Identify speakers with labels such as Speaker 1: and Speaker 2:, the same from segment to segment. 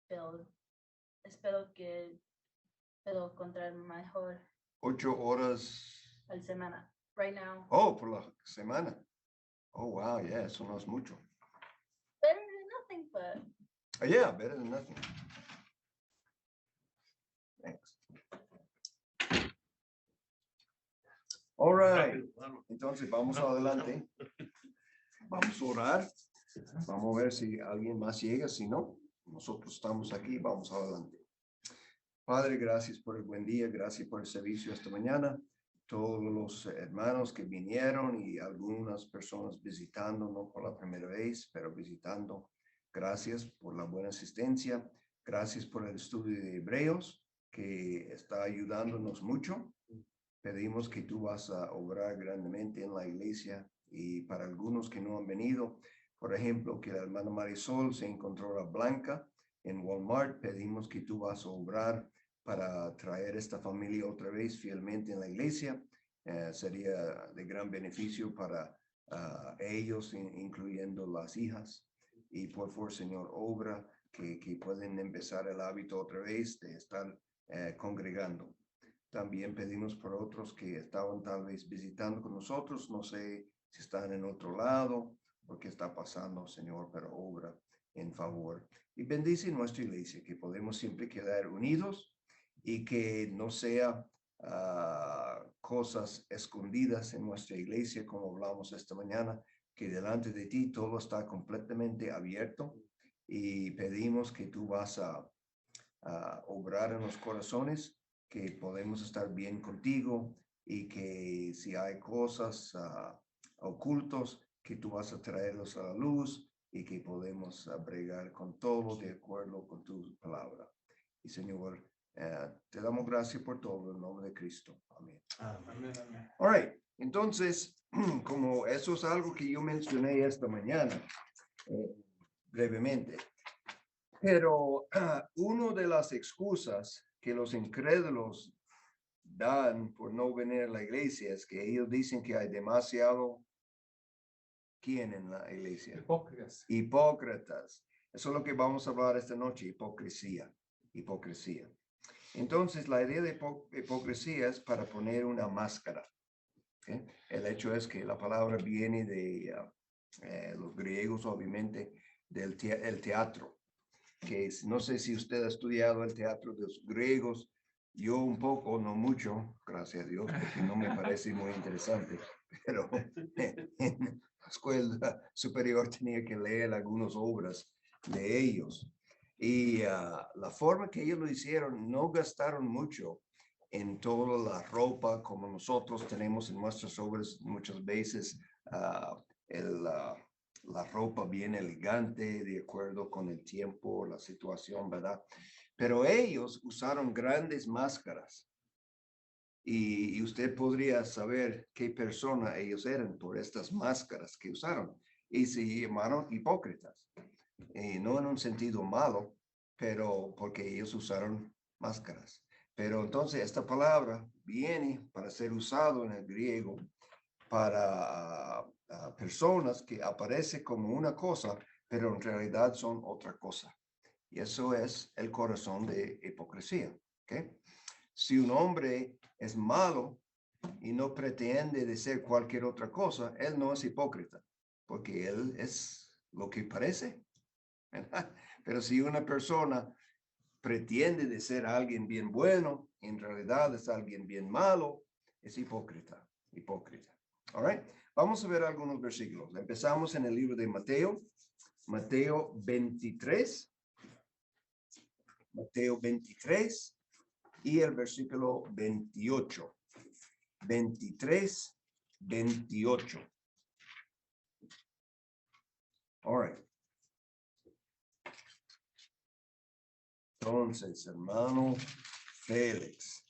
Speaker 1: pero espero que puedo encontrar mejor
Speaker 2: 8 horas.
Speaker 1: a la semana. Right now.
Speaker 2: Oh, por la semana. Oh, wow, yeah, eso no es mucho.
Speaker 1: Better than nothing, but.
Speaker 2: Oh, yeah, better than nothing. Thanks. All right. Entonces, vamos adelante. Vamos a orar. Vamos a ver si alguien más llega. Si no, nosotros estamos aquí. Vamos adelante. Padre, gracias por el buen día. Gracias por el servicio esta mañana. Todos los hermanos que vinieron y algunas personas visitando, no por la primera vez, pero visitando. Gracias por la buena asistencia. Gracias por el estudio de Hebreos, que está ayudándonos mucho. Pedimos que tú vas a obrar grandemente en la iglesia y para algunos que no han venido, por ejemplo, que la hermana Marisol se encontró a Blanca en Walmart, pedimos que tú vas a obrar para traer esta familia otra vez fielmente en la iglesia. Sería de gran beneficio para ellos, incluyendo las hijas. Y por favor, Señor, obra que pueden empezar el hábito otra vez de estar congregando. También pedimos por otros que estaban tal vez visitando con nosotros. No sé si están en otro lado o qué está pasando, Señor, pero obra en favor. Y bendice nuestra iglesia, que podemos siempre quedar unidos y que no sea cosas escondidas en nuestra iglesia, como hablamos esta mañana, que delante de ti todo está completamente abierto y pedimos que tú vas a obrar en los corazones, que podemos estar bien contigo y que si hay cosas ocultos, que tú vas a traerlos a la luz y que podemos bregar con todo de acuerdo con tu palabra. Y Señor, te damos gracias por todo en nombre de Cristo. Amén.
Speaker 3: Amén.
Speaker 2: All right. Entonces, como eso es algo que yo mencioné esta mañana, brevemente, pero una de las excusas que los incrédulos dan por no venir a la iglesia es que ellos dicen que hay demasiado, ¿quién en la iglesia?
Speaker 3: Hipócritas.
Speaker 2: Hipócritas. Eso es lo que vamos a hablar esta noche, hipocresía. Entonces, la idea de hipocresía es para poner una máscara. ¿Okay? El hecho es que la palabra viene de los griegos, obviamente, del teatro. Que no sé si usted ha estudiado el teatro de los griegos, yo un poco, no mucho, gracias a Dios, porque no me parece muy interesante, pero en la escuela superior tenía que leer algunas obras de ellos. Y la forma que ellos lo hicieron, no gastaron mucho en toda la ropa como nosotros tenemos en nuestras obras muchas veces, la ropa bien elegante, de acuerdo con el tiempo, la situación, ¿verdad? Pero ellos usaron grandes máscaras. Y usted podría saber qué persona ellos eran por estas máscaras que usaron. Y se llamaron hipócritas. No en un sentido malo, pero porque ellos usaron máscaras. Pero entonces esta palabra viene para ser usado en el griego para personas que aparece como una cosa, pero en realidad son otra cosa. Y eso es el corazón de hipocresía. ¿Okay? Si un hombre es malo y no pretende de ser cualquier otra cosa, él no es hipócrita, porque él es lo que parece. ¿Verdad? Pero si una persona pretende de ser alguien bien bueno, en realidad es alguien bien malo, es hipócrita. All right. Vamos a ver algunos versículos. Empezamos en el libro de Mateo, Mateo 23 y el versículo 28. 28. All right. Entonces, hermano Félix,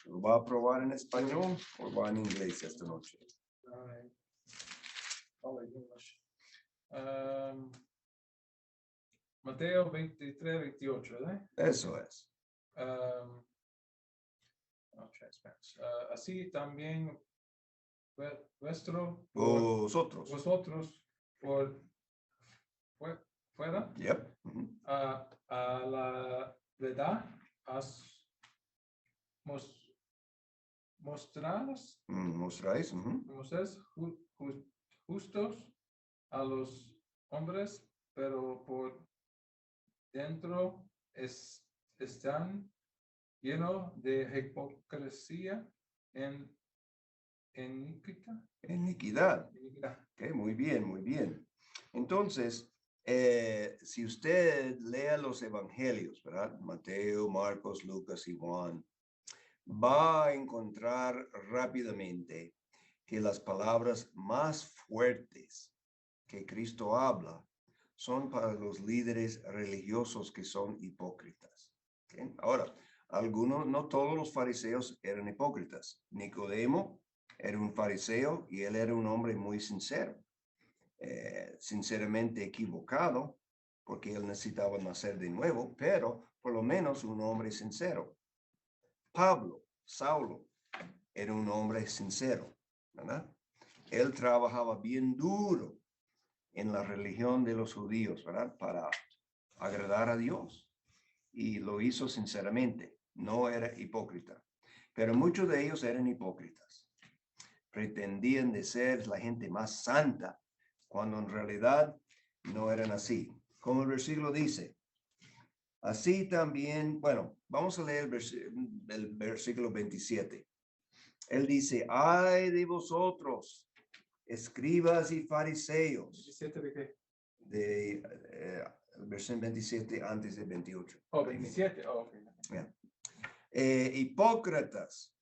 Speaker 2: ¿lo va a probar en español o va en inglés esta noche?
Speaker 3: Mateo 23, 28, ¿verdad?
Speaker 2: Eso es.
Speaker 3: Así también
Speaker 2: Vosotros.
Speaker 3: por fuera
Speaker 2: Yep.
Speaker 3: a la verdad, mos- mostradas,
Speaker 2: Mostráis.
Speaker 3: mostráis justos a los hombres, pero por dentro están llenos de hipocresía en iniquidad.
Speaker 2: Iniquidad. Ok, muy bien, muy bien. Entonces, si usted lea los evangelios, ¿verdad? Mateo, Marcos, Lucas y Juan, va a encontrar rápidamente que las palabras más fuertes que Cristo habla son para los líderes religiosos que son hipócritas. ¿Okay? Ahora, algunos, no todos los fariseos eran hipócritas. Nicodemo era un fariseo y él era un hombre muy sincero, sinceramente equivocado, porque él necesitaba nacer de nuevo, pero por lo menos un hombre sincero. Pablo, Saulo, era un hombre sincero, ¿verdad? Él trabajaba bien duro en la religión de los judíos, ¿verdad? Para agradar a Dios. Y lo hizo sinceramente, no era hipócrita. Pero muchos de ellos eran hipócritas. Pretendían de ser la gente más santa, cuando en realidad no eran así. Como el versículo dice, así también, bueno, vamos a leer el versículo 27. Él dice, ay de vosotros, escribas y fariseos.
Speaker 3: 17 de qué?
Speaker 2: De versículo 27 antes de 28.
Speaker 3: Oh, 27. Oh, okay.
Speaker 2: Hipócritas,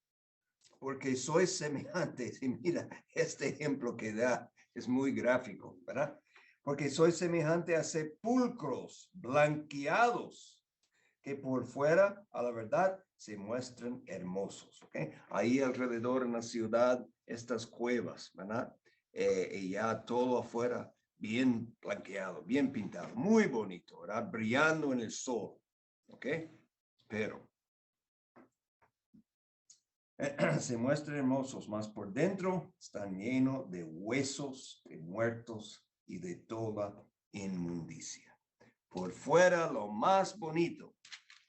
Speaker 2: porque sois semejantes. Y mira, este ejemplo que da es muy gráfico, ¿verdad? Porque sois semejante a sepulcros blanqueados, que por fuera, a la verdad, se muestran hermosos, ¿ok? Ahí alrededor en la ciudad, estas cuevas, ¿verdad? Y ya todo afuera bien blanqueado, bien pintado, muy bonito, ¿verdad? Brillando en el sol, ¿ok? Pero se muestran hermosos, más por dentro están llenos de huesos, de muertos y de toda inmundicia. Por fuera lo más bonito,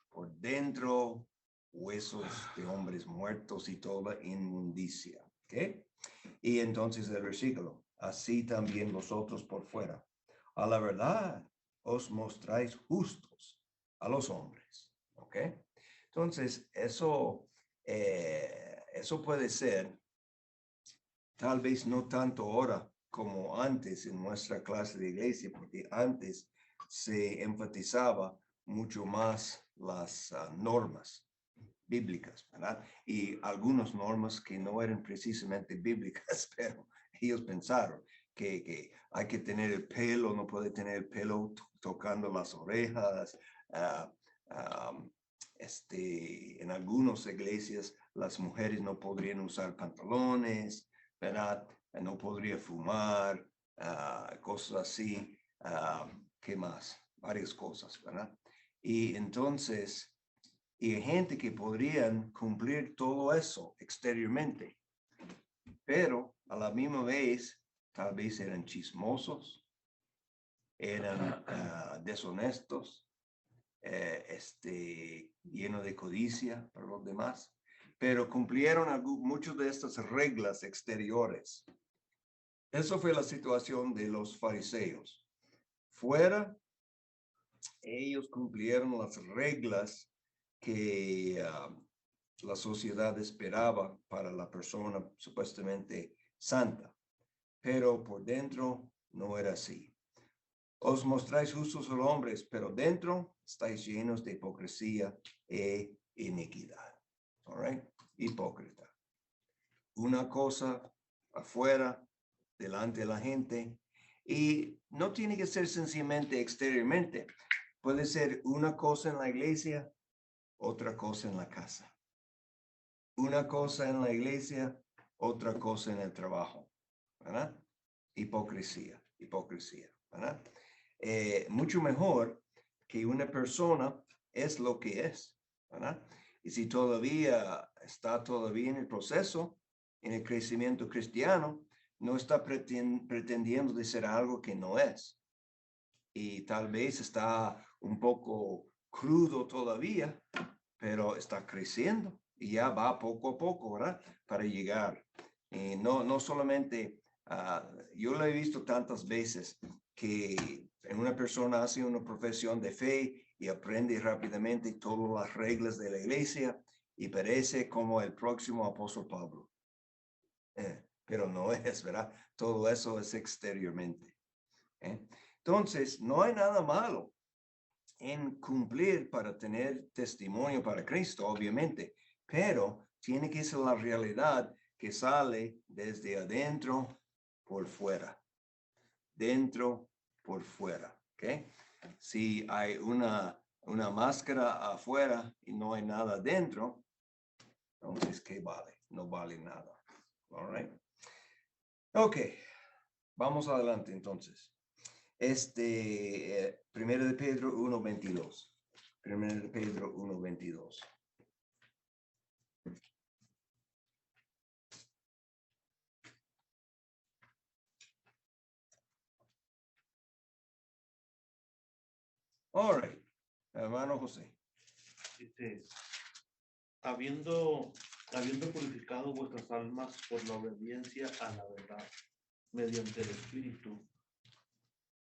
Speaker 2: por dentro huesos de hombres muertos y toda inmundicia. ¿Ok? Y entonces el versículo, así también vosotros por fuera, a la verdad os mostráis justos a los hombres. ¿Ok? Entonces eso puede ser, tal vez no tanto ahora como antes en nuestra clase de iglesia, porque antes se enfatizaba mucho más las normas bíblicas, ¿verdad? Y algunas normas que no eran precisamente bíblicas, pero ellos pensaron que hay que tener el pelo, no puede tener el pelo tocando las orejas. En algunas iglesias las mujeres no podrían usar pantalones, ¿verdad? No podría fumar, cosas así. ¿Qué más? Varias cosas, ¿verdad? Y entonces, y hay gente que podrían cumplir todo eso exteriormente, pero a la misma vez, tal vez eran chismosos, eran deshonestos, lleno de codicia para los demás, pero cumplieron muchas de estas reglas exteriores. Eso fue la situación de los fariseos. Fuera, ellos cumplieron las reglas que la sociedad esperaba para la persona supuestamente santa, pero por dentro no era así. Os mostráis justos a los hombres, pero dentro estáis llenos de hipocresía e iniquidad. All right? Hipócrita. Una cosa afuera, delante de la gente, y no tiene que ser sencillamente exteriormente. Puede ser una cosa en la iglesia, otra cosa en la casa. Una cosa en la iglesia, otra cosa en el trabajo, ¿verdad? Hipocresía, ¿verdad? Mucho mejor que una persona es lo que es, ¿verdad? Y si todavía está en el proceso, en el crecimiento cristiano, no está pretendiendo de ser algo que no es. y tal vez está un poco crudo todavía, pero está creciendo y ya va poco a poco, ¿verdad? Para llegar. No solamente, yo lo he visto tantas veces que una persona hace una profesión de fe y aprende rápidamente todas las reglas de la iglesia y parece como el próximo apóstol Pablo. Pero no es, ¿verdad? Todo eso es exteriormente. Entonces, no hay nada malo en cumplir para tener testimonio para Cristo, obviamente, pero tiene que ser la realidad que sale desde adentro por fuera, dentro por fuera, ¿ok? Si hay una máscara afuera y no hay nada dentro, entonces, ¿qué vale? No vale nada. All right. Ok, vamos adelante entonces. Primero de Pedro 1:22. Primero de Pedro 1:22. All right, hermano José.
Speaker 4: Habiendo purificado vuestras almas por la obediencia a la verdad, mediante el Espíritu,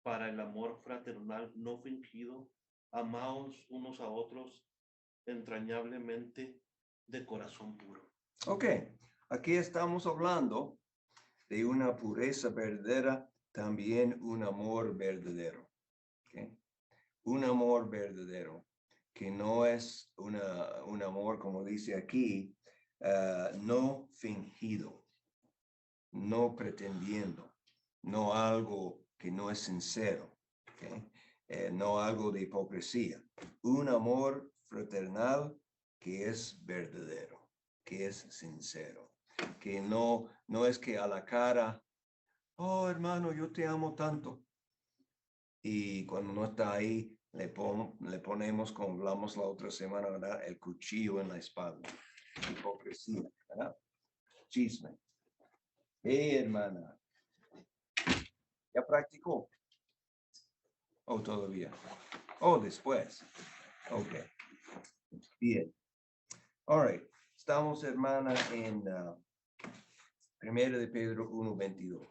Speaker 4: para el amor fraternal no fingido, amaos unos a otros entrañablemente de corazón puro.
Speaker 2: Ok, aquí estamos hablando de una pureza verdadera, también un amor verdadero. Okay. Un amor verdadero, que no es un amor, como dice aquí, no fingido, no pretendiendo, no algo que no es sincero, ¿okay? No algo de hipocresía. Un amor fraternal que es verdadero, que es sincero, que no es que a la cara, oh hermano, yo te amo tanto. Y cuando no está ahí, le ponemos, como hablamos la otra semana, ¿verdad? El cuchillo en la espalda. Hipocresía, ¿verdad? Chisme. Hermana, ¿ya practicó? ¿O todavía? ¿O después? Ok. Bien. All right. Estamos, hermana, en 1 de Pedro 1:22.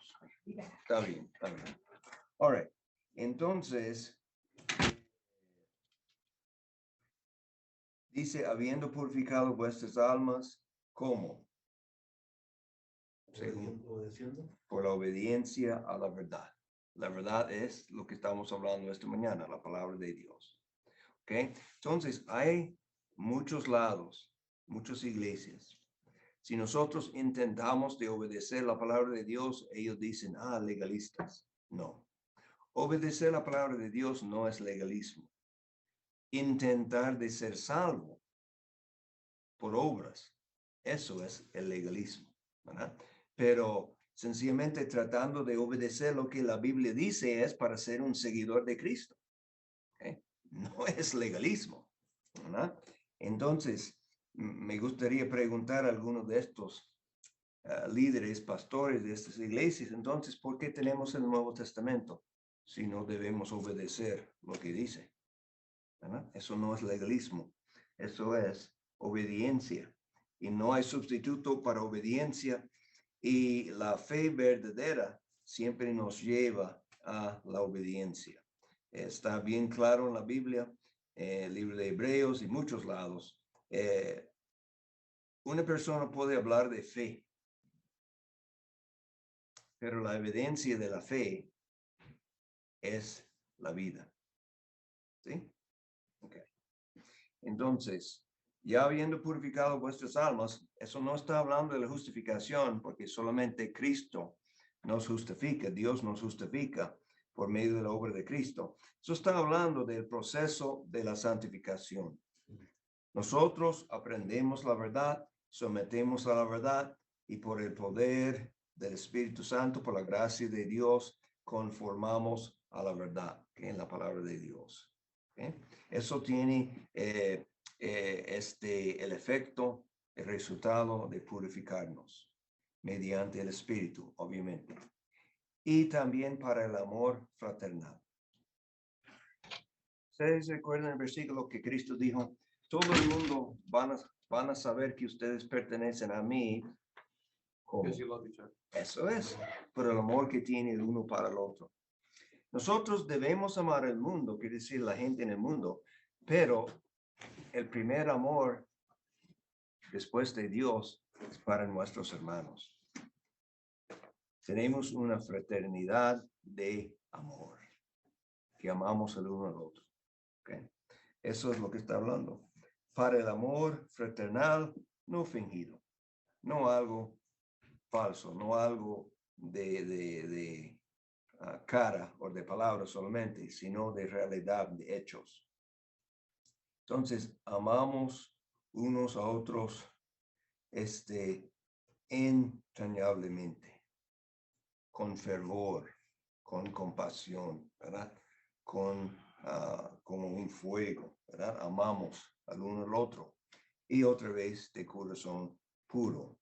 Speaker 2: Está bien, está bien. All right. Entonces, dice, habiendo purificado vuestras almas, ¿cómo?
Speaker 4: Obedeciendo.
Speaker 2: Por la obediencia a la verdad. La verdad es lo que estamos hablando esta mañana, la palabra de Dios. ¿Ok? Entonces, hay muchos lados, muchas iglesias. Si nosotros intentamos de obedecer la palabra de Dios, ellos dicen, legalistas. No. Obedecer la palabra de Dios no es legalismo. Intentar de ser salvo por obras, eso es el legalismo, ¿verdad? Pero sencillamente tratando de obedecer lo que la Biblia dice es para ser un seguidor de Cristo. ¿Okay? No es legalismo, ¿verdad? Entonces, me gustaría preguntar a algunos de estos líderes, pastores de estas iglesias, entonces, ¿por qué tenemos el Nuevo Testamento si no debemos obedecer lo que dice? ¿Verdad? Eso no es legalismo, eso es obediencia. Y no hay sustituto para obediencia. Y la fe verdadera siempre nos lleva a la obediencia. Está bien claro en la Biblia, el libro de Hebreos y muchos lados. Una persona puede hablar de fe, pero la evidencia de la fe es la vida. ¿Sí? Ok. Entonces, ya habiendo purificado vuestras almas, eso no está hablando de la justificación, porque solamente Cristo nos justifica, Dios nos justifica por medio de la obra de Cristo. Eso está hablando del proceso de la santificación. Nosotros aprendemos la verdad, sometemos a la verdad y por el poder del Espíritu Santo, por la gracia de Dios, conformamos a la verdad, que es la palabra de Dios. ¿Okay? Eso tiene el efecto, el resultado de purificarnos mediante el Espíritu, obviamente. Y también para el amor fraternal. Ustedes recuerdan el versículo que Cristo dijo, todo el mundo van a saber que ustedes pertenecen a mí. ¿Cómo?
Speaker 3: Because you love each other.
Speaker 2: Eso es, por el amor que tiene el uno para el otro. Nosotros debemos amar el mundo, quiere decir la gente en el mundo, pero el primer amor después de Dios es para nuestros hermanos. Tenemos una fraternidad de amor, que amamos el uno al otro. ¿Okay? Eso es lo que está hablando. Para el amor fraternal no fingido, no algo falso, no algo de cara o de palabras solamente, sino de realidad, de hechos. Entonces, amamos unos a otros entrañablemente, con fervor, con compasión, ¿verdad? Como un fuego, ¿verdad? Amamos al uno al otro. Y otra vez de corazón puro.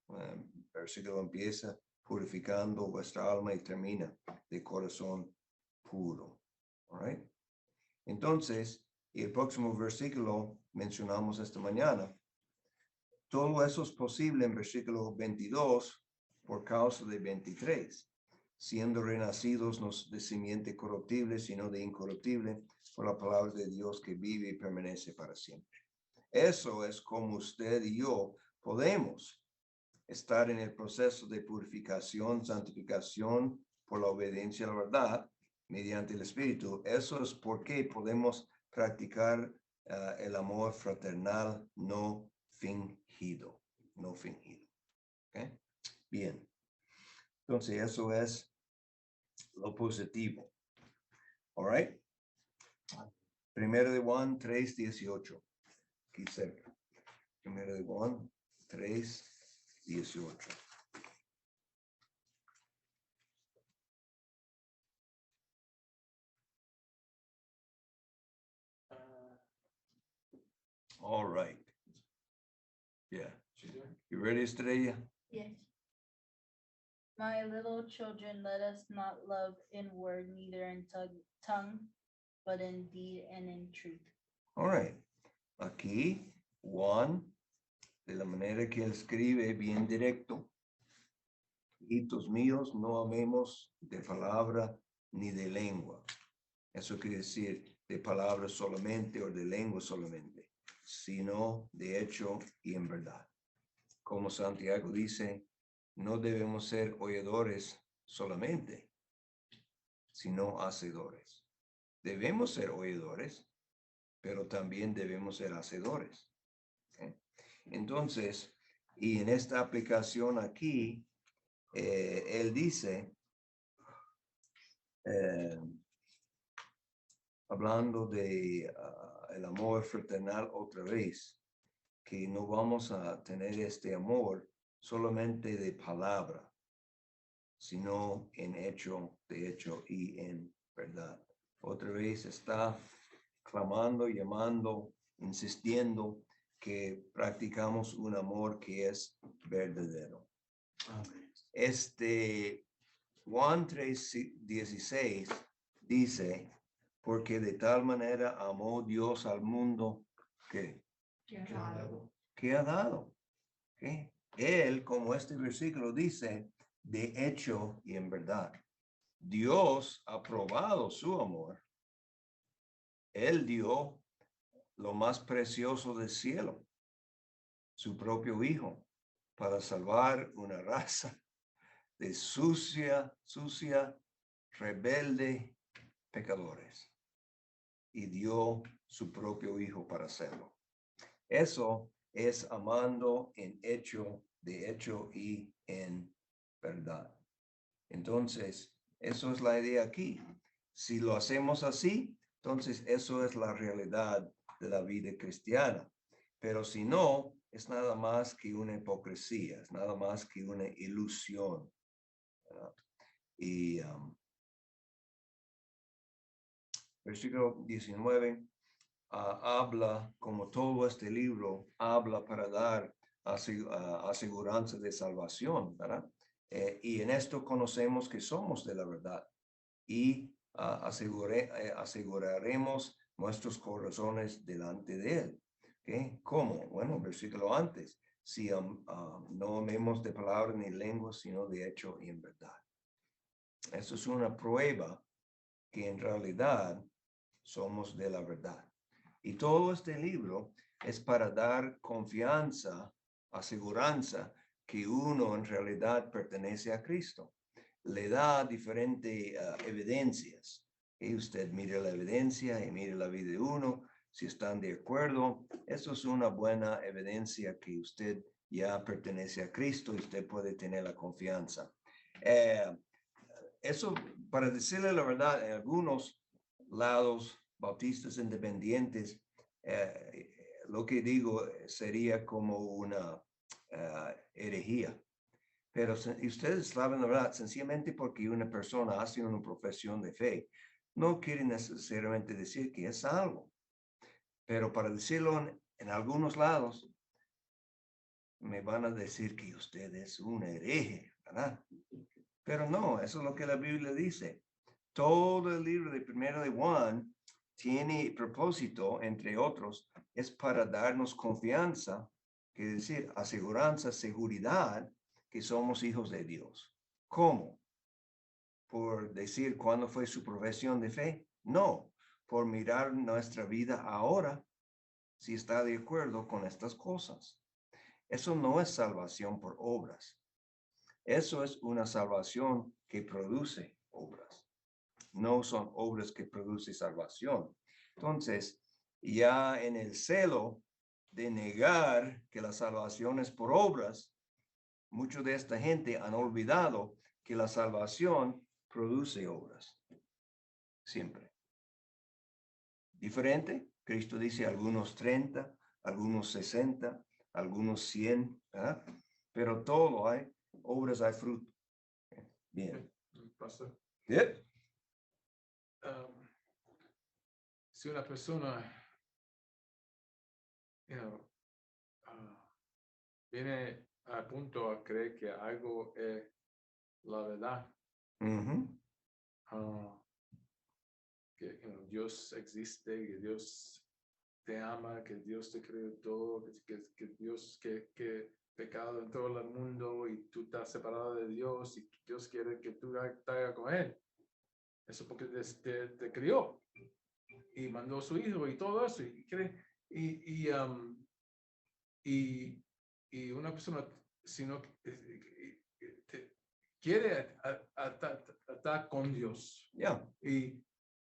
Speaker 2: Versículo empieza purificando vuestra alma y termina de corazón puro. All right? Entonces, y el próximo versículo mencionamos esta mañana. Todo eso es posible en versículo 22 por causa de 23. Siendo renacidos no de simiente corruptible, sino de incorruptible, por la palabra de Dios que vive y permanece para siempre. Eso es como usted y yo podemos estar en el proceso de purificación, santificación por la obediencia a la verdad mediante el Espíritu. Eso es porque podemos practicar el amor fraternal no fingido, no fingido. ¿Okay? Bien. Entonces, eso es lo positivo. All right. Primero de Juan 3:18. Aquí cerca. Primero de Juan 3:18. All right. Yeah. You ready, Estrella?
Speaker 1: Yes. My little children, let us not love in word, neither in tongue, but in deed and in truth.
Speaker 2: All right. Aquí, Juan, de la manera que él escribe, bien directo. Hijitos míos, no amemos de palabra ni de lengua. Eso quiere decir de palabra solamente o de lengua solamente, sino de hecho y en verdad. Como Santiago dice, no debemos ser oidores solamente, sino hacedores. Debemos ser oidores, pero también debemos ser hacedores. ¿Okay? Entonces, y en esta aplicación aquí, él dice, hablando de el amor fraternal otra vez, que no vamos a tener este amor solamente de palabra, sino en hecho, de hecho y en verdad. Otra vez está clamando, llamando, insistiendo que practicamos un amor que es verdadero.
Speaker 4: Amén.
Speaker 2: Juan 3:16 dice, porque de tal manera amó Dios al mundo que ha dado. ¿Okay? Él, como este versículo dice, de hecho y en verdad. Dios ha probado su amor. Él dio lo más precioso del cielo, su propio hijo, para salvar una raza de sucia, rebelde, pecadores. Y dio su propio hijo para hacerlo. Eso es amando en hecho, de hecho y en verdad. Entonces, eso es la idea aquí. Si lo hacemos así, entonces eso es la realidad de la vida cristiana. Pero si no, es nada más que una hipocresía, es nada más que una ilusión. Y versículo 19 habla, como todo este libro, habla para dar aseguranza de salvación, ¿verdad? Y en esto conocemos que somos de la verdad y aseguraremos nuestros corazones delante de Él. ¿Okay? ¿Cómo? Bueno, versículo antes. Si no amemos de palabra ni lengua, sino de hecho y en verdad. Eso es una prueba que en realidad somos de la verdad. Y todo este libro es para dar confianza, aseguranza que uno en realidad pertenece a Cristo. Le da diferentes evidencias. Y usted mire la evidencia y mire la vida de uno. Si están de acuerdo, eso es una buena evidencia que usted ya pertenece a Cristo y usted puede tener la confianza. Eso, para decirle la verdad, en algunos lados bautistas independientes, lo que digo sería como una herejía. Pero y ustedes saben la verdad, sencillamente porque una persona hace una profesión de fe, no quiere necesariamente decir que es salvo. Pero para decirlo en algunos lados, me van a decir que usted es un hereje, ¿verdad? Pero no, eso es lo que la Biblia dice. Todo el libro de Primero de Juan tiene propósito, entre otros, es para darnos confianza, que decir, aseguranza, seguridad, que somos hijos de Dios. ¿Cómo? ¿Por decir cuándo fue su profesión de fe? No, por mirar nuestra vida ahora, si está de acuerdo con estas cosas. Eso no es salvación por obras. Eso es una salvación que produce obras. No son obras que producen salvación. Entonces, ya en el celo de negar que la salvación es por obras, mucha de esta gente han olvidado que la salvación produce obras. Siempre. Diferente. Cristo dice algunos 30, algunos 60, algunos 100, ¿verdad? Pero todo hay, obras hay fruto. Bien.
Speaker 3: Pastor.
Speaker 2: Yep.
Speaker 3: Si una persona, viene al punto a creer que algo es la verdad, que Dios existe, que Dios te ama, que Dios te creó todo, que Dios, que pecado en todo el mundo y tú estás separado de Dios y Dios quiere que tú hagas con Él. Eso porque te crió y mandó a su hijo y todo eso. Y una persona, si no quiere estar con Dios.
Speaker 2: Yeah.
Speaker 3: Y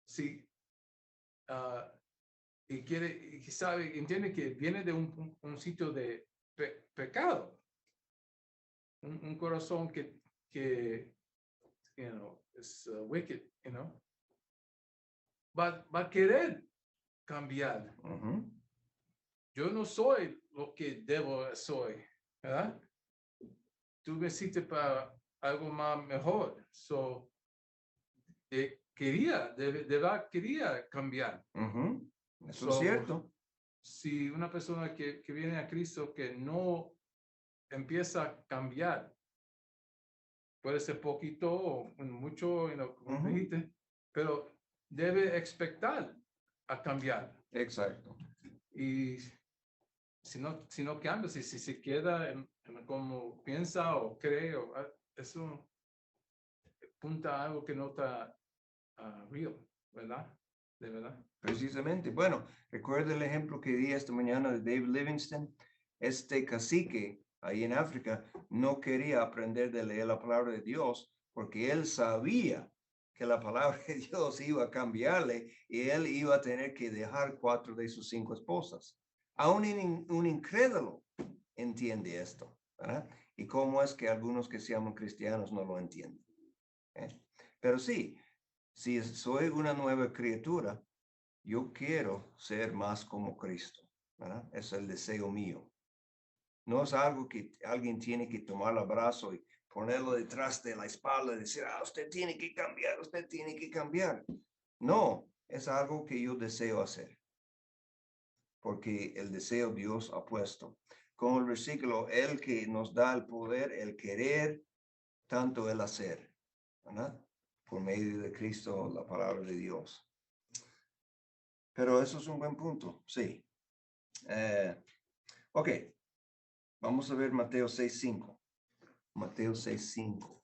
Speaker 3: si y quiere, y sabe, entiende que viene de un sitio de pecado, un corazón que es wicked, va a querer cambiar. Yo no soy lo que soy, ¿verdad? Tú me hiciste para algo más mejor, so quería cambiar.
Speaker 2: Eso es cierto.
Speaker 3: Si una persona que viene a Cristo que no empieza a cambiar, puede ser poquito o mucho, como dijiste, pero debe expectar a cambiar.
Speaker 2: Exacto.
Speaker 3: Y si no cambia, si se queda en como piensa o cree, eso apunta a algo que no está real, ¿verdad? De verdad.
Speaker 2: Precisamente. Bueno, recuerda el ejemplo que di esta mañana de David Livingstone. Este cacique ahí en África no quería aprender de leer la palabra de Dios porque él sabía que la palabra de Dios iba a cambiarle y él iba a tener que dejar 4 de sus 5 esposas. Aún un incrédulo entiende esto, ¿verdad? Y cómo es que algunos que se llaman cristianos no lo entienden. Pero sí, si soy una nueva criatura, yo quiero ser más como Cristo, ¿verdad? Es el deseo mío. No es algo que alguien tiene que tomar el abrazo y ponerlo detrás de la espalda y decir, usted tiene que cambiar, usted tiene que cambiar. No, es algo que yo deseo hacer. Porque el deseo Dios ha puesto. Como el versículo, el que nos da el poder, el querer, tanto el hacer, ¿verdad? Por medio de Cristo, la palabra de Dios. Pero eso es un buen punto, sí. Ok, vamos a ver Mateo 6:5. Mateo 6:5.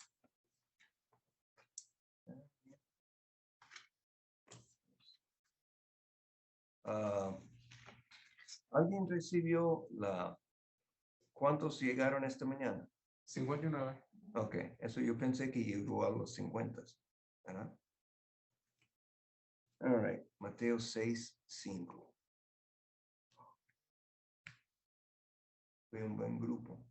Speaker 2: ¿Alguien recibió cuántos llegaron esta mañana?
Speaker 3: 59.
Speaker 2: Ok, eso yo pensé que llegó a los 50, ¿verdad? All right, Mateo 6:5. Fue un buen grupo.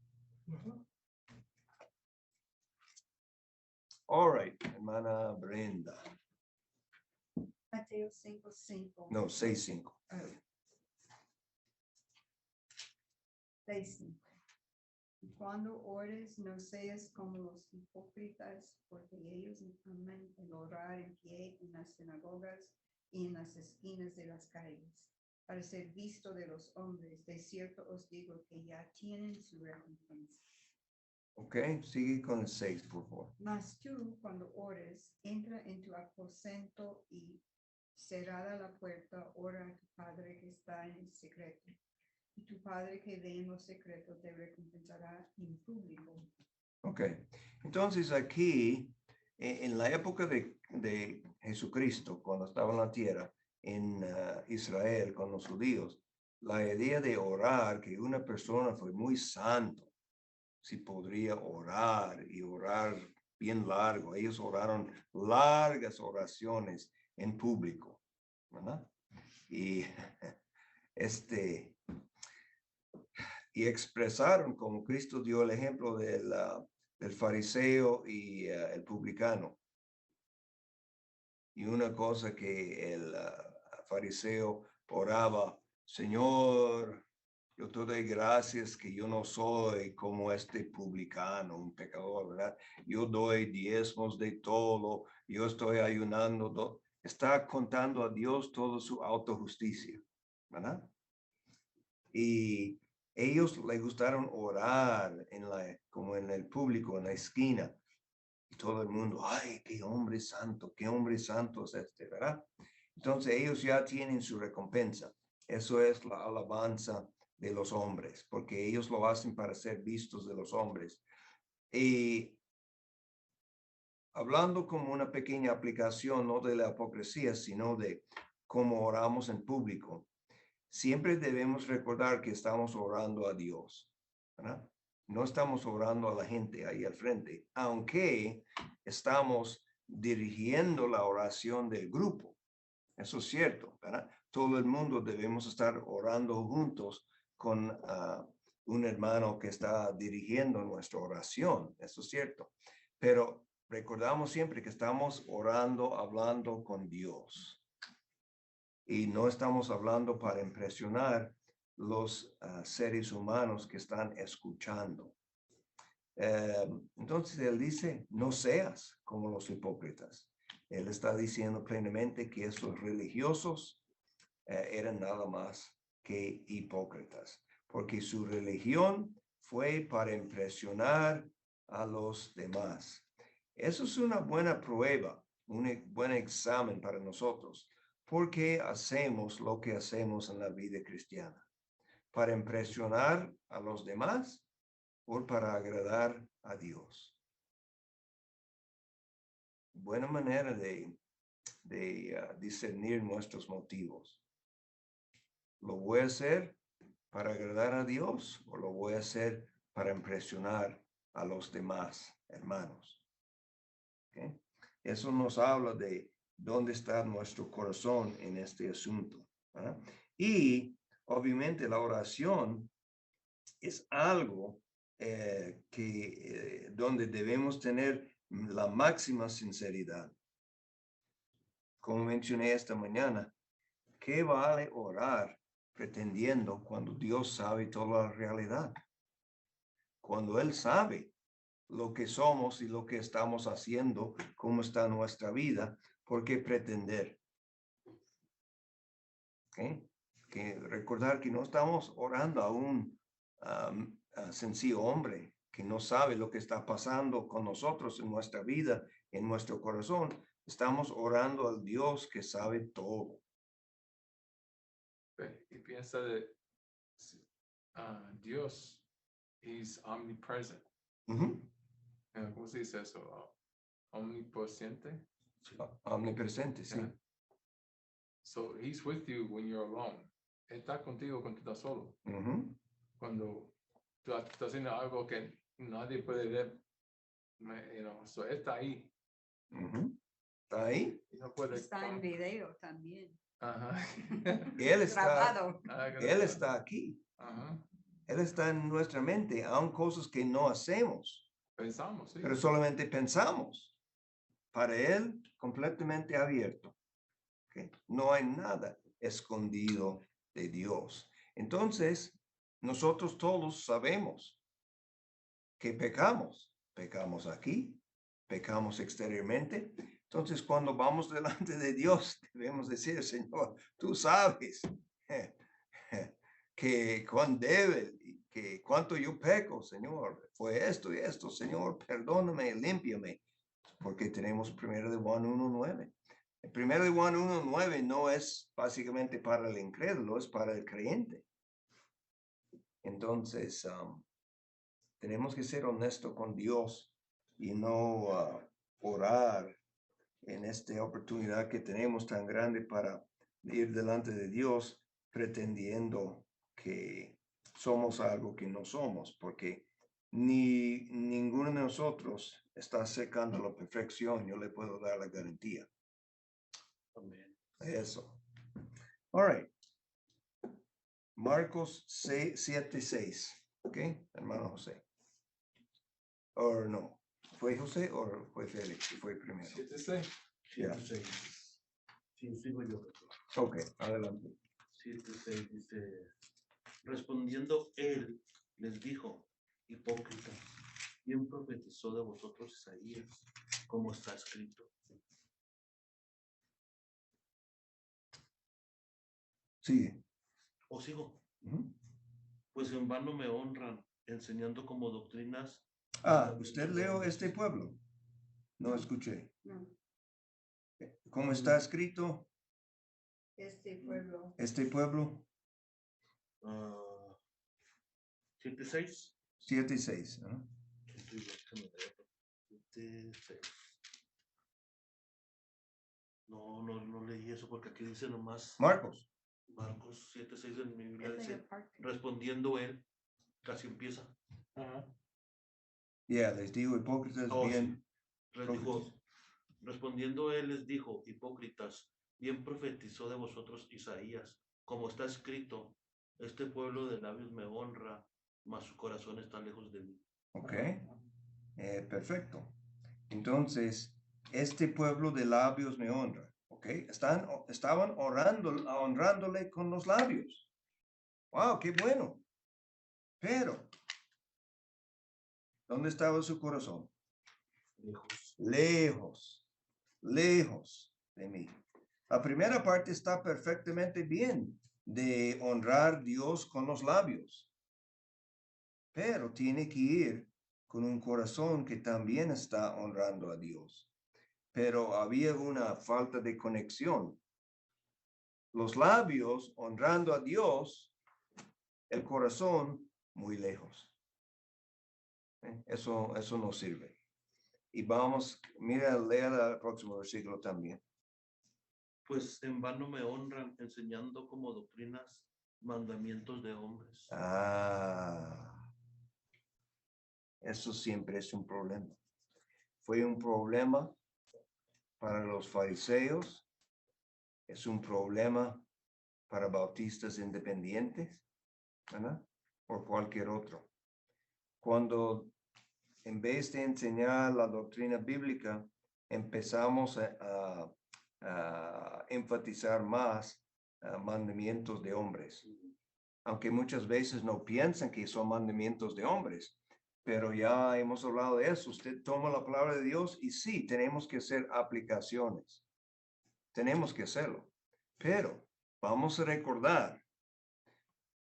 Speaker 2: All right, hermana Brenda.
Speaker 5: Mateo 5:5.
Speaker 2: No, 6:5.
Speaker 5: 6:5. Y cuando ores, no seas como los hipócritas, porque ellos aman el orar en pie en las sinagogas y en las esquinas de las calles, para ser visto de los hombres. De cierto os digo que ya tienen su recompensa.
Speaker 2: Ok, sigue con el 6, por favor.
Speaker 5: Mas tú, cuando ores, entra en tu aposento y cerrada la puerta, ora a tu Padre que está en el secreto. Y tu Padre que ve en los secretos te recompensará en público.
Speaker 2: Ok, entonces aquí, en la época de Jesucristo, cuando estaba en la tierra, en Israel, con los judíos, la idea de orar, que una persona fue muy santo, si podría orar y orar bien largo. Ellos oraron largas oraciones en público, ¿verdad? Y y expresaron como Cristo dio el ejemplo del fariseo y el publicano. Y una cosa que el fariseo oraba, Señor, yo te doy gracias que yo no soy como este publicano, un pecador, ¿verdad? Yo doy diezmos de todo, yo estoy ayunando, está contando a Dios toda su autojusticia, ¿verdad? Y ellos les gustaron orar como en el público, en la esquina. Y todo el mundo, ay, qué hombre santo es este, ¿verdad? Entonces ellos ya tienen su recompensa. Eso es la alabanza de los hombres, porque ellos lo hacen para ser vistos de los hombres. Y hablando como una pequeña aplicación, no de la hipocresía, sino de cómo oramos en público, siempre debemos recordar que estamos orando a Dios, ¿verdad? No estamos orando a la gente ahí al frente, aunque estamos dirigiendo la oración del grupo. Eso es cierto, ¿verdad? Todo el mundo debemos estar orando juntos con un hermano que está dirigiendo nuestra oración. Eso es cierto. Pero recordamos siempre que estamos orando, hablando con Dios. Y no estamos hablando para impresionar los seres humanos que están escuchando. Entonces él dice, no seas como los hipócritas. Él está diciendo plenamente que esos religiosos eran nada más que hipócritas, porque su religión fue para impresionar a los demás. Eso es una buena prueba, un buen examen para nosotros. ¿Por qué hacemos lo que hacemos en la vida cristiana? ¿Para impresionar a los demás o para agradar a Dios? Buena manera de discernir nuestros motivos. ¿Lo voy a hacer para agradar a Dios o lo voy a hacer para impresionar a los demás hermanos? ¿Okay? Eso nos habla de dónde está nuestro corazón en este asunto, ¿verdad? Y obviamente la oración es algo donde debemos tener la máxima sinceridad. Como mencioné esta mañana, ¿qué vale orar pretendiendo cuando Dios sabe toda la realidad? Cuando Él sabe lo que somos y lo que estamos haciendo, cómo está nuestra vida, ¿por qué pretender? ¿Okay? Que recordar que no estamos orando a un sencillo hombre que no sabe lo que está pasando con nosotros en nuestra vida, en nuestro corazón. Estamos orando al Dios que sabe todo.
Speaker 3: y piensa de Dios, He's omnipresent.
Speaker 2: Ujú.
Speaker 3: ¿Cómo se dice eso? Omnipresente.
Speaker 2: Omnipresente, sí.
Speaker 3: Yeah. So He's with you when you're alone. Él está contigo cuando tú estás solo.
Speaker 2: Ujú.
Speaker 3: Cuando tú estás haciendo algo que nadie puede ver, so Él está ahí.
Speaker 2: Ujú. ¿Está ahí?
Speaker 3: Y no puede
Speaker 5: Está en video también.
Speaker 3: Ajá.
Speaker 2: Él está,
Speaker 5: Grabado.
Speaker 2: Él está aquí.
Speaker 3: Ajá.
Speaker 2: Él está en nuestra mente, aun cosas que no hacemos,
Speaker 3: Pensamos, sí.
Speaker 2: pero solamente pensamos. Para Él, completamente abierto. ¿Ok? No hay nada escondido de Dios. Entonces, nosotros todos sabemos que pecamos. Pecamos aquí, pecamos exteriormente. Entonces, cuando vamos delante de Dios, debemos decir, Señor, tú sabes que cuán débil, que cuánto yo peco, Señor. Fue esto y esto, Señor, perdóname, límpiame. Porque tenemos 1 de Juan 1:9. El 1 de Juan 1:9 no es básicamente para el incrédulo, es para el creyente. Entonces, tenemos que ser honestos con Dios y no orar en esta oportunidad que tenemos tan grande para ir delante de Dios pretendiendo que somos algo que no somos, porque ninguno de nosotros está acercando a la perfección. Yo le puedo dar la garantía.
Speaker 4: Amén.
Speaker 2: Eso. All right. Marcos 7:6. ¿Ok? Hermano José. O no. ¿Fue José o fue Félix? Fue primero.
Speaker 3: 7:6.
Speaker 2: Ya.
Speaker 4: 7:6. Sí, sigo yo.
Speaker 2: Ok, adelante.
Speaker 4: 7:6 dice, respondiendo él, les dijo, hipócritas, ¿quién profetizó de vosotros Isaías, como está escrito?
Speaker 2: Sigue.
Speaker 4: ¿O sigo?
Speaker 2: Ujú.
Speaker 4: Pues en vano me honran, enseñando como doctrinas.
Speaker 2: ¿Usted leo este pueblo? No escuché.
Speaker 5: No,
Speaker 2: ¿Cómo está escrito
Speaker 5: este pueblo.
Speaker 2: este pueblo?
Speaker 4: 7:6.
Speaker 2: 7:6. ¿No?
Speaker 4: 7:6. No leí eso porque aquí dice nomás
Speaker 2: Marcos.
Speaker 4: Marcos 7:6 en mi Biblia
Speaker 5: Esta
Speaker 4: dice,
Speaker 5: parte.
Speaker 4: respondiendo él, casi empieza.
Speaker 3: Ajá.
Speaker 2: Ya, les digo hipócritas
Speaker 4: Oh,
Speaker 2: bien.
Speaker 4: Les dijo, respondiendo él les dijo, hipócritas, bien profetizó de vosotros Isaías, como está escrito, este pueblo de labios me honra, mas su corazón está lejos de mí.
Speaker 2: Ok. Perfecto. Entonces, este pueblo de labios me honra. Ok. Estaban honrándole con los labios. Wow, qué bueno. Pero, ¿dónde estaba su corazón?
Speaker 4: Lejos.
Speaker 2: Lejos, lejos de mí. La primera parte está perfectamente bien de honrar a Dios con los labios, pero tiene que ir con un corazón que también está honrando a Dios. Pero había una falta de conexión. Los labios honrando a Dios, el corazón muy lejos. Eso no sirve. Y vamos, mira, lea el próximo versículo también.
Speaker 4: Pues en vano me honran enseñando como doctrinas mandamientos de hombres.
Speaker 2: Eso siempre es un problema. Fue un problema para los fariseos. Es un problema para bautistas independientes, ¿verdad? O cualquier otro. Cuando en vez de enseñar la doctrina bíblica, empezamos a enfatizar más mandamientos de hombres. Aunque muchas veces no piensan que son mandamientos de hombres, pero ya hemos hablado de eso. Usted toma la palabra de Dios y sí, tenemos que hacer aplicaciones. Tenemos que hacerlo. Pero vamos a recordar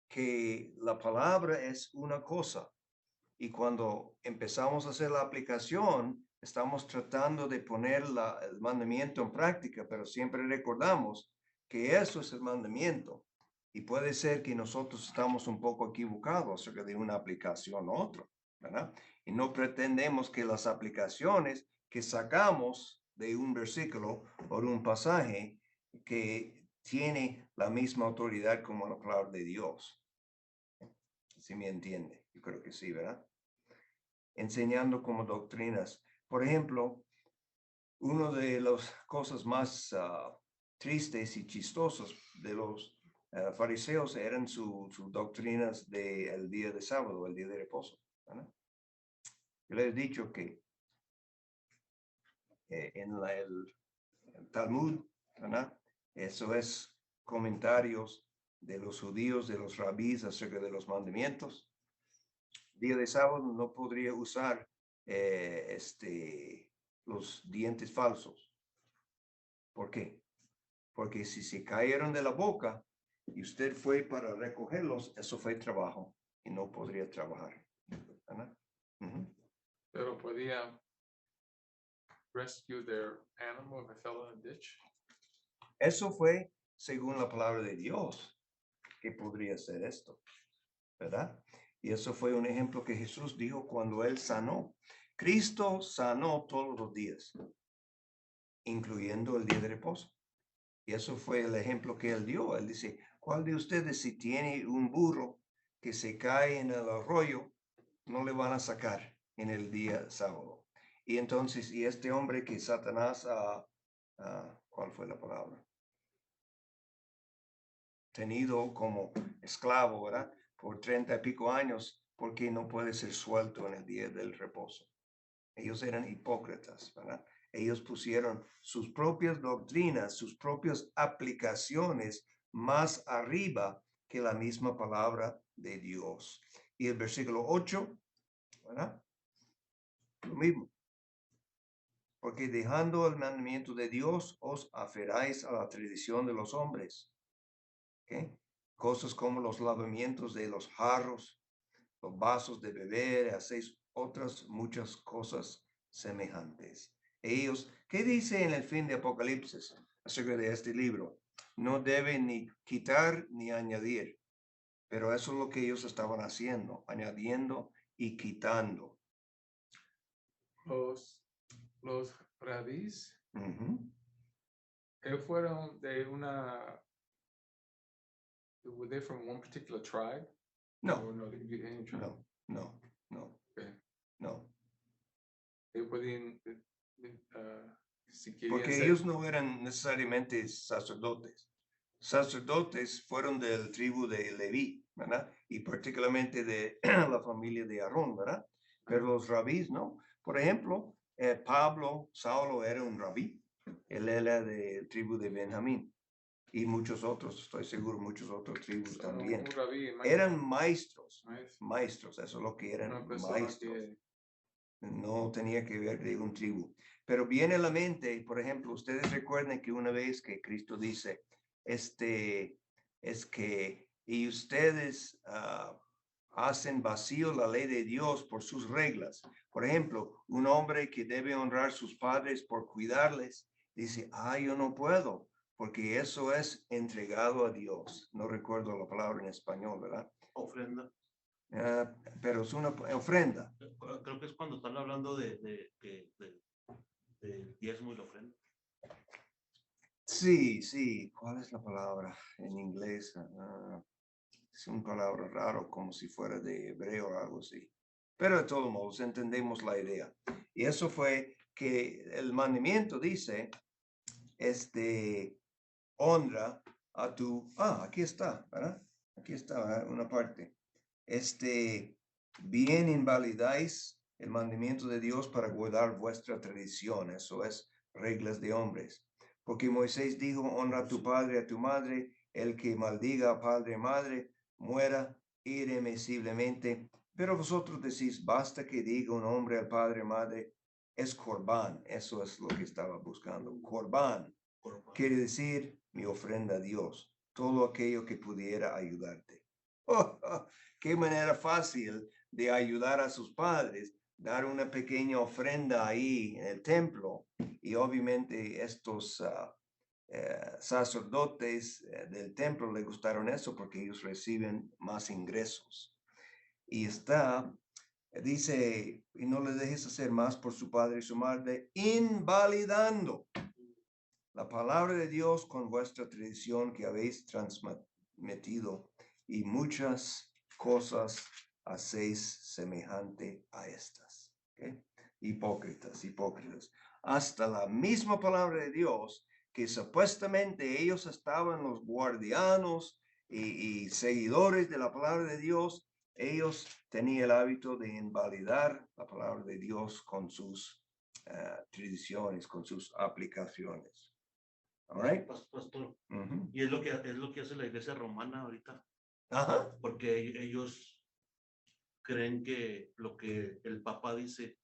Speaker 2: que la palabra es una cosa. Y cuando empezamos a hacer la aplicación, estamos tratando de poner el mandamiento en práctica, pero siempre recordamos que eso es el mandamiento. Y puede ser que nosotros estamos un poco equivocados acerca de una aplicación u otra, ¿verdad? Y no pretendemos que las aplicaciones que sacamos de un versículo o de un pasaje que tiene la misma autoridad como la palabra de Dios. ¿Sí me entiende? Yo creo que sí, ¿verdad? Enseñando como doctrinas. Por ejemplo, una de las cosas más tristes y chistosas de los fariseos eran sus doctrinas del día de sábado, el día de reposo, ¿verdad? Yo les he dicho que en el Talmud, ¿verdad? Eso es comentarios de los judíos, de los rabís acerca de los mandamientos. Día de sábado no podría usar los dientes falsos. ¿Por qué? Porque si se cayeron de la boca y usted fue para recogerlos, eso fue trabajo y no podría trabajar, ¿verdad?
Speaker 3: Pero podía rescue their animal if it fell in a ditch.
Speaker 2: Eso fue según la palabra de Dios que podría ser esto, ¿verdad? Y eso fue un ejemplo que Jesús dijo cuando él sanó. Cristo sanó todos los días, incluyendo el día de reposo. Y eso fue el ejemplo que él dio. Él dice, ¿cuál de ustedes si tiene un burro que se cae en el arroyo, no le van a sacar en el día sábado? Y entonces, y este hombre que Satanás, ¿cuál fue la palabra? Tenido como esclavo, ¿verdad? Por 30 y pico años, porque no puede ser suelto en el día del reposo. Ellos eran hipócritas, ¿verdad? Ellos pusieron sus propias doctrinas, sus propias aplicaciones más arriba que la misma palabra de Dios. Y el versículo 8, ¿verdad? Lo mismo. Porque dejando el mandamiento de Dios, os aferráis a la tradición de los hombres. ¿Okay? Cosas como los lavamientos de los jarros, los vasos de beber, hacéis otras muchas cosas semejantes. Ellos, ¿qué dice en el fin de Apocalipsis acerca de este libro? No deben ni quitar ni añadir, pero eso es lo que ellos estaban haciendo, añadiendo y quitando.
Speaker 3: Los rabís
Speaker 2: Ujú.
Speaker 3: fueron de were they from one particular tribe?
Speaker 2: No,
Speaker 3: Or no, they could be any tribe.
Speaker 2: no.
Speaker 3: Okay.
Speaker 2: No,
Speaker 3: They podían, si querían
Speaker 2: porque
Speaker 3: ser,
Speaker 2: ellos no eran necesariamente sacerdotes. Sacerdotes fueron del tribu de Leví, ¿verdad? Y particularmente de la familia de Aarón, ¿verdad? Pero los rabís, ¿no? Por ejemplo, Saulo era un rabí. Él era del tribu de Benjamín. Y muchos otros, estoy seguro, muchos otros tribus también.
Speaker 3: un rabí,
Speaker 2: Eran maestros,
Speaker 3: maestro,
Speaker 2: eso es lo que eran,
Speaker 3: una persona
Speaker 2: maestros.
Speaker 3: que
Speaker 2: No tenía que ver de un tribu. Pero viene a la mente, por ejemplo, ustedes recuerden que una vez que Cristo dice, es que, y ustedes hacen vacío la ley de Dios por sus reglas. Por ejemplo, un hombre que debe honrar a sus padres por cuidarles, dice, yo no puedo, porque eso es entregado a Dios. No recuerdo la palabra en español, ¿verdad?
Speaker 4: Ofrenda.
Speaker 2: Pero es una ofrenda.
Speaker 4: Creo que es cuando están hablando de diezmo y la ofrenda.
Speaker 2: Sí. ¿Cuál es la palabra en inglés? Es una palabra raro, como si fuera de hebreo o algo así. Pero de todos modos, entendemos la idea. Y eso fue que el mandamiento dice, honra a tu, aquí está, ¿verdad? Aquí está, ¿verdad? Una parte. Bien invalidáis el mandamiento de Dios para guardar vuestra tradición. Eso es reglas de hombres. Porque Moisés dijo, honra a tu padre y a tu madre. El que maldiga a padre y madre, muera irremisiblemente. Pero vosotros decís, basta que diga un hombre al padre y madre, es corbán. Eso es lo que estaba buscando. Corbán quiere decir mi ofrenda a Dios. Todo aquello que pudiera ayudarte. Qué manera fácil de ayudar a sus padres, dar una pequeña ofrenda ahí en el templo. Y obviamente estos sacerdotes del templo le gustaron eso porque ellos reciben más ingresos. Y dice, y no le dejes hacer más por su padre y su madre, invalidando la palabra de Dios con vuestra tradición que habéis transmitido, y muchas cosas hacéis semejante a estas. ¿Okay? Hipócritas. Hasta la misma palabra de Dios, que supuestamente ellos estaban los guardianos y seguidores de la palabra de Dios, ellos tenían el hábito de invalidar la palabra de Dios con sus tradiciones, con sus aplicaciones. All right?
Speaker 4: Pastor,
Speaker 2: Uh-huh.
Speaker 4: y es lo que hace la iglesia romana ahorita,
Speaker 2: Ajá.
Speaker 4: porque ellos creen que lo que el Papa dice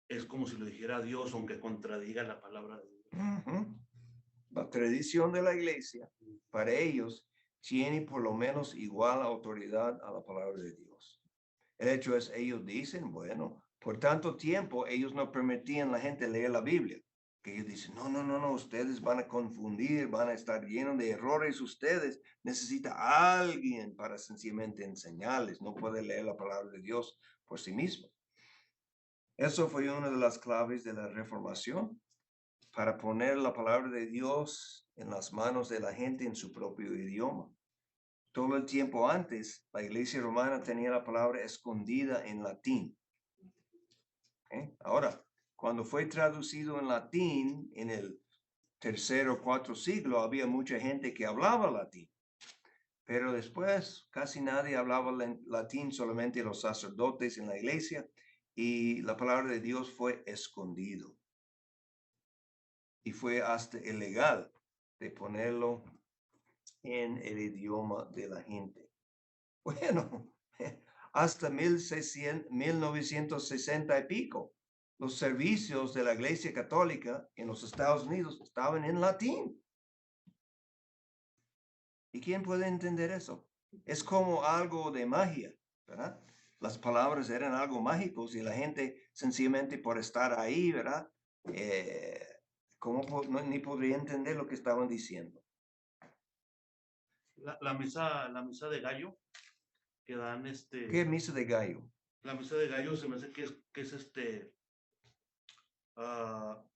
Speaker 4: es como si lo dijera Dios, aunque contradiga la palabra de Dios.
Speaker 2: Uh-huh. La tradición de la iglesia, para ellos, tiene por lo menos igual autoridad a la palabra de Dios. El hecho es, ellos dicen, bueno, por tanto tiempo ellos no permitían a la gente leer la Biblia. Que ellos dicen, no, ustedes van a confundir, van a estar llenos de errores. Ustedes necesitan a alguien para sencillamente enseñarles. No puede leer la palabra de Dios por sí mismo. Eso fue una de las claves de la Reformación, para poner la palabra de Dios en las manos de la gente en su propio idioma. Todo el tiempo antes, la iglesia romana tenía la palabra escondida en latín. ¿Okay? Ahora, cuando fue traducido en latín en el tercer o cuarto siglo, había mucha gente que hablaba latín. Pero después casi nadie hablaba latín, solamente los sacerdotes en la iglesia, y la palabra de Dios fue escondido. Y fue hasta ilegal de ponerlo en el idioma de la gente. Bueno, hasta 1960 y pico, los servicios de la Iglesia Católica en los Estados Unidos estaban en latín. ¿Y quién puede entender eso? Es como algo de magia, ¿verdad? Las palabras eran algo mágicos y la gente sencillamente por estar ahí, ¿verdad? Ni podría entender lo que estaban diciendo.
Speaker 4: La misa de gallo que dan
Speaker 2: ¿Qué misa de gallo?
Speaker 4: La misa de gallo se me hace que es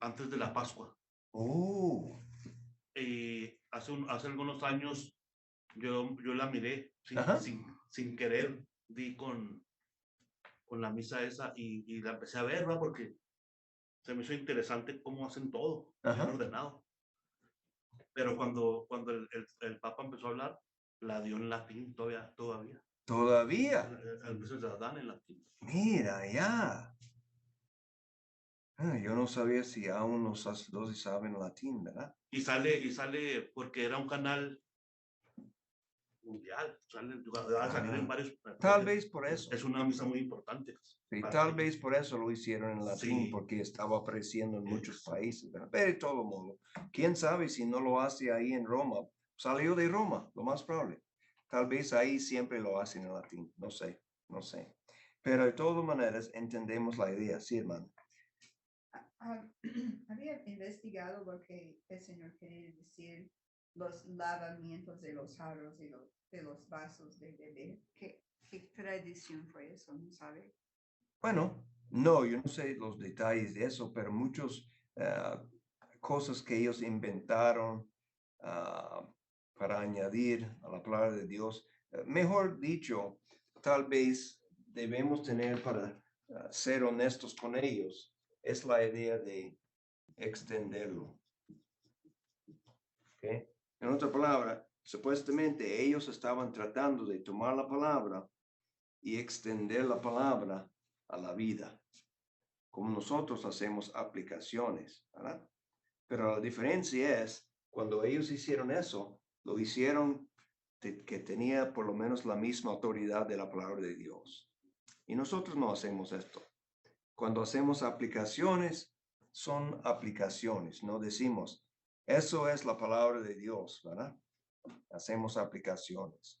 Speaker 4: antes de la Pascua.
Speaker 2: Oh.
Speaker 4: Y hace algunos años yo la miré sin querer, di con la misa esa y la empecé a ver, ¿va? Porque se me hizo interesante cómo hacen todo, bien ordenado. Pero cuando el Papa empezó a hablar, la dio en latín todavía.
Speaker 2: ¿Todavía?
Speaker 4: A veces la dan en latín.
Speaker 2: Mira, ya. Yo no sabía si aún los sacerdotes saben latín, ¿verdad?
Speaker 4: Y sale porque era un canal mundial, va a salir en varios.
Speaker 2: Tal vez por eso.
Speaker 4: Es una misa muy importante.
Speaker 2: Sí, tal vez por eso lo hicieron en latín,
Speaker 4: Sí.
Speaker 2: porque estaba apareciendo en muchos países, ¿verdad? Pero de todo modo, quién sabe si no lo hace ahí en Roma. Salió de Roma, lo más probable. Tal vez ahí siempre lo hacen en latín, no sé. Pero de todas maneras entendemos la idea, sí, hermano.
Speaker 5: Había investigado lo que el Señor quería decir, los lavamientos de los jarros y de los vasos de bebé. ¿Qué tradición fue eso? ¿No sabe?
Speaker 2: Bueno, no, yo no sé los detalles de eso, pero muchas cosas que ellos inventaron para añadir a la palabra de Dios. Mejor dicho, tal vez debemos tener para ser honestos con ellos, es la idea de extenderlo. ¿Okay? En otra palabra, supuestamente ellos estaban tratando de tomar la palabra y extender la palabra a la vida, como nosotros hacemos aplicaciones, ¿verdad? Pero la diferencia es, cuando ellos hicieron eso, lo hicieron que tenía por lo menos la misma autoridad de la palabra de Dios. Y nosotros no hacemos esto. Cuando hacemos aplicaciones, son aplicaciones, no decimos, eso es la palabra de Dios, ¿verdad? Hacemos aplicaciones.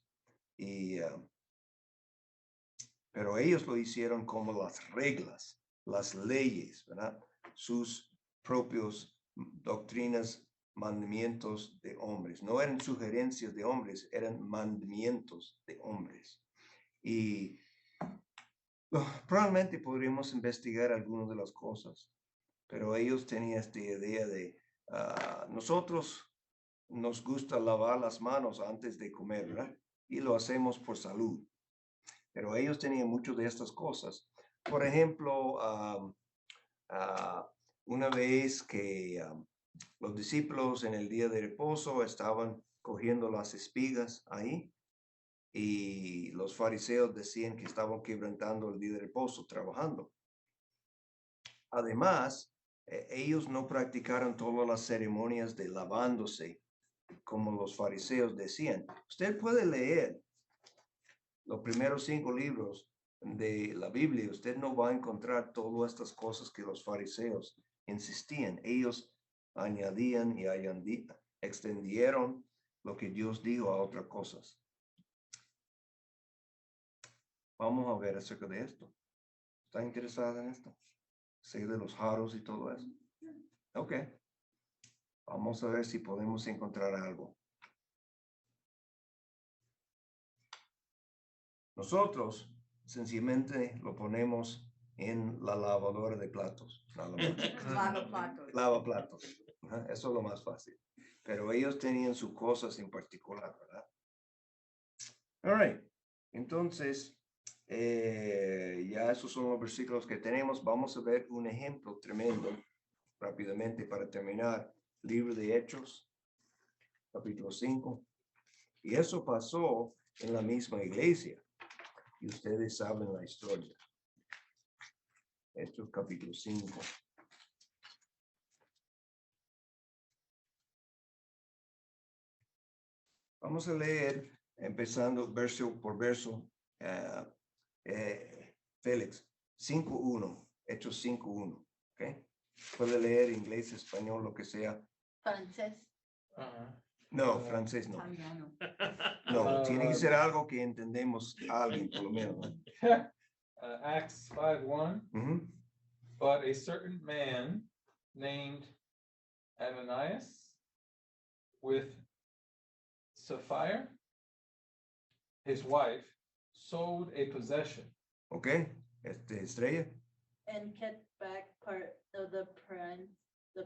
Speaker 2: Pero ellos lo hicieron como las reglas, las leyes, ¿verdad? Sus propios doctrinas, mandamientos de hombres. No eran sugerencias de hombres, eran mandamientos de hombres. Y probablemente podríamos investigar algunas de las cosas, pero ellos tenían esta idea de nosotros nos gusta lavar las manos antes de comer, ¿verdad? Y lo hacemos por salud. Pero ellos tenían muchas de estas cosas. Por ejemplo, una vez que los discípulos en el día de reposo estaban cogiendo las espigas ahí y los fariseos decían que estaban quebrantando el día de reposo trabajando. Además, ellos no practicaron todas las ceremonias de lavándose como los fariseos decían. Usted puede leer los primeros 5 libros de la Biblia. Usted no va a encontrar todas estas cosas que los fariseos insistían. Ellos añadían y extendieron lo que Dios dijo a otras cosas. Vamos a ver acerca de esto. ¿Está interesada en esto? Sí, de los jaros y todo eso. Ok. Vamos a ver si podemos encontrar algo. Nosotros sencillamente lo ponemos en la lavadora de platos. Lava platos. Eso es lo más fácil. Pero ellos tenían sus cosas en particular, ¿verdad? All right. Entonces, ya esos son los versículos que tenemos. Vamos a ver un ejemplo tremendo rápidamente para terminar. Libro de Hechos, capítulo 5. Y eso pasó en la misma iglesia. Y ustedes saben la historia. Hechos, capítulo 5. Vamos a leer, empezando verso por verso. Félix, 5:1. Hechos 5:1. ¿Ok? Puede leer inglés, español, lo que sea.
Speaker 1: Francés.
Speaker 2: No, francés no. No, tiene que ser algo que entendemos a alguien, por lo menos.
Speaker 3: Acts 5:1.
Speaker 2: Ujú.
Speaker 3: But a certain man named Ananias with Sapphira, his wife, sold a possession.
Speaker 2: Ok, Estrella.
Speaker 1: And kept back part of the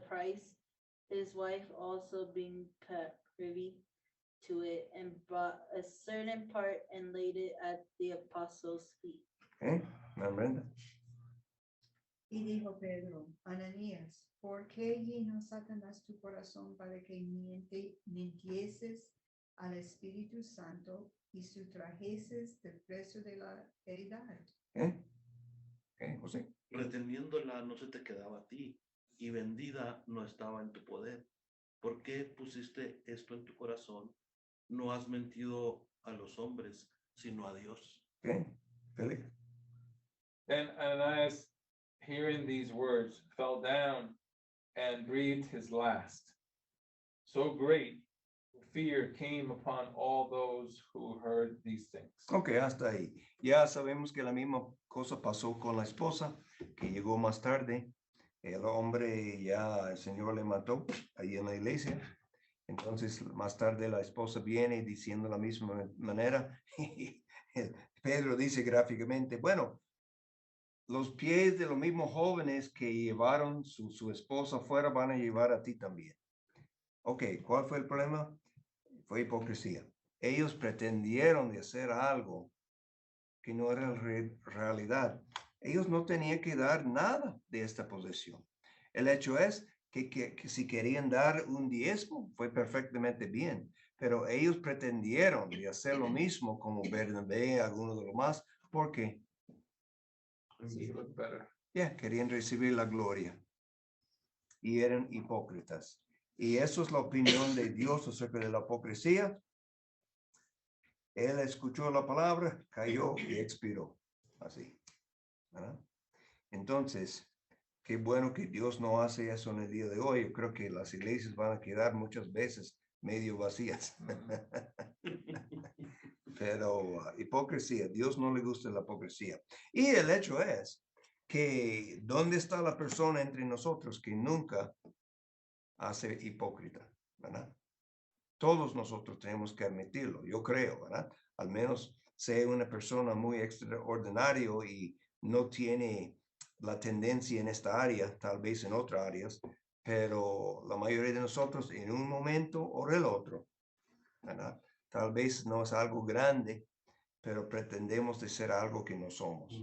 Speaker 1: price, his wife also being privy to it, and brought a certain part and laid it at the apostles' feet.
Speaker 2: Ok, Brenda.
Speaker 5: Y dijo Pedro, Ananías, ¿por qué llenó Satanás tu corazón para que mintieses al Espíritu Santo y sustrajeses del precio de la heredad?
Speaker 2: José.
Speaker 4: Reteniéndola no se te quedaba a ti, y vendida no estaba en tu poder. ¿Por qué pusiste esto en tu corazón? No has mentido a los hombres, sino a Dios.
Speaker 2: Félix.
Speaker 3: Then Ananias, hearing these words, fell down and breathed his last. So great fear came upon all those who heard these things.
Speaker 2: Ok, hasta ahí. Ya sabemos que la misma cosa pasó con la esposa, que llegó más tarde. El hombre ya, el Señor le mató ahí en la iglesia. Entonces, más tarde la esposa viene diciendo la misma manera. Pedro dice gráficamente, bueno, los pies de los mismos jóvenes que llevaron su esposa afuera van a llevar a ti también. Ok, ¿cuál fue el problema? Fue hipocresía. Ellos pretendieron de hacer algo que no era realidad. Ellos no tenían que dar nada de esta posesión. El hecho es que si querían dar un diezmo, fue perfectamente bien, pero ellos pretendieron de hacer lo mismo como Bernabé, algunos de los más, porque querían recibir la gloria y eran hipócritas. Y eso es la opinión de Dios acerca de la hipocresía. Él escuchó la palabra, cayó y expiró. Así. ¿Verdad? Entonces, qué bueno que Dios no hace eso en el día de hoy. Yo creo que las iglesias van a quedar muchas veces medio vacías. Pero hipocresía, Dios no le gusta la hipocresía. Y el hecho es que ¿dónde está la persona entre nosotros que nunca hace hipócrita, ¿verdad? Todos nosotros tenemos que admitirlo, yo creo, ¿verdad? Al menos sea una persona muy extraordinaria y no tiene la tendencia en esta área, tal vez en otras áreas, pero la mayoría de nosotros en un momento o el otro, ¿verdad? Tal vez no es algo grande, pero pretendemos de ser algo que no somos.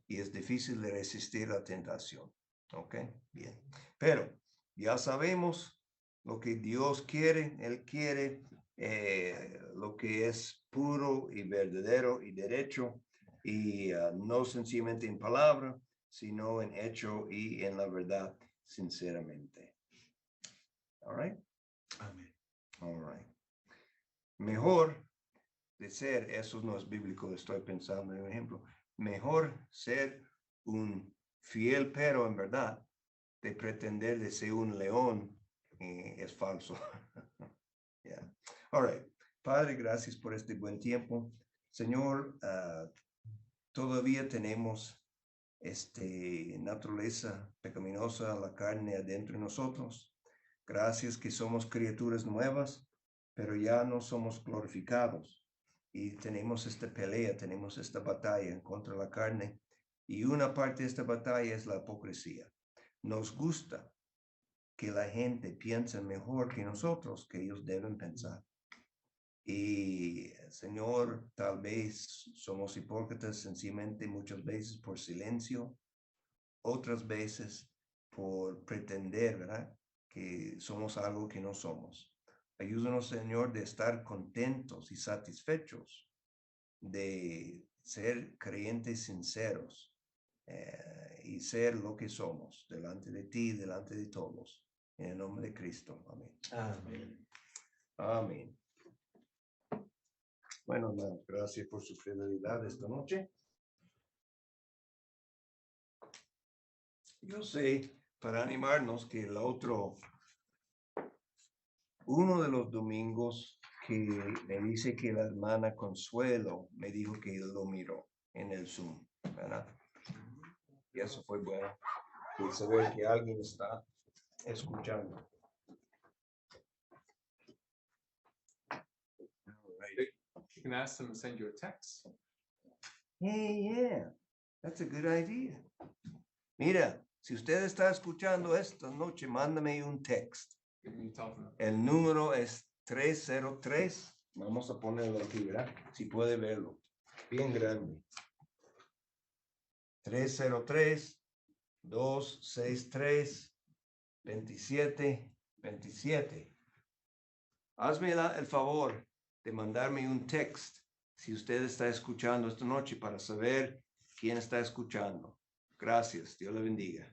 Speaker 2: Y es difícil de resistir la tentación. ¿Ok? Bien. Pero ya sabemos lo que Dios quiere. Él quiere lo que es puro y verdadero y derecho. Y no sencillamente en palabra, sino en hecho y en la verdad, sinceramente. All right?
Speaker 4: Amén.
Speaker 2: All right. Mejor de ser, eso no es bíblico, estoy pensando en un ejemplo, mejor ser un fiel pero en verdad de pretender de ser un león es falso. Yeah. All right. Padre, gracias por este buen tiempo. Señor, todavía tenemos naturaleza pecaminosa, la carne adentro de nosotros. Gracias que somos criaturas nuevas, pero ya no somos glorificados. Y tenemos esta pelea, tenemos esta batalla contra la carne. Y una parte de esta batalla es la hipocresía. Nos gusta que la gente piense mejor que nosotros, que ellos deben pensar. Y, Señor, tal vez somos hipócritas sencillamente muchas veces por silencio, otras veces por pretender, ¿verdad?, que somos algo que no somos. Ayúdanos, Señor, de estar contentos y satisfechos, de ser creyentes sinceros y ser lo que somos delante de ti, delante de todos. En el nombre de Cristo. Amén.
Speaker 4: Amén.
Speaker 2: Amén. Bueno, hermanos, gracias por su fidelidad esta noche. Yo sé, para animarnos, que uno de los domingos que me dice que la hermana Consuelo me dijo que lo miró en el Zoom, ¿verdad? Y eso fue bueno, y saber que alguien está escuchando.
Speaker 3: You can ask them to send you a text.
Speaker 2: Hey, yeah, that's a good idea. Mira, si usted está escuchando esta noche, mándame un text.
Speaker 3: Give me a telephone.
Speaker 2: El número es 303. Vamos a ponerlo aquí, ¿verdad? Si puede verlo. Bien grande. 303-263-2727. Hazme el favor de mandarme un text si usted está escuchando esta noche para saber quién está escuchando. Gracias. Dios le bendiga.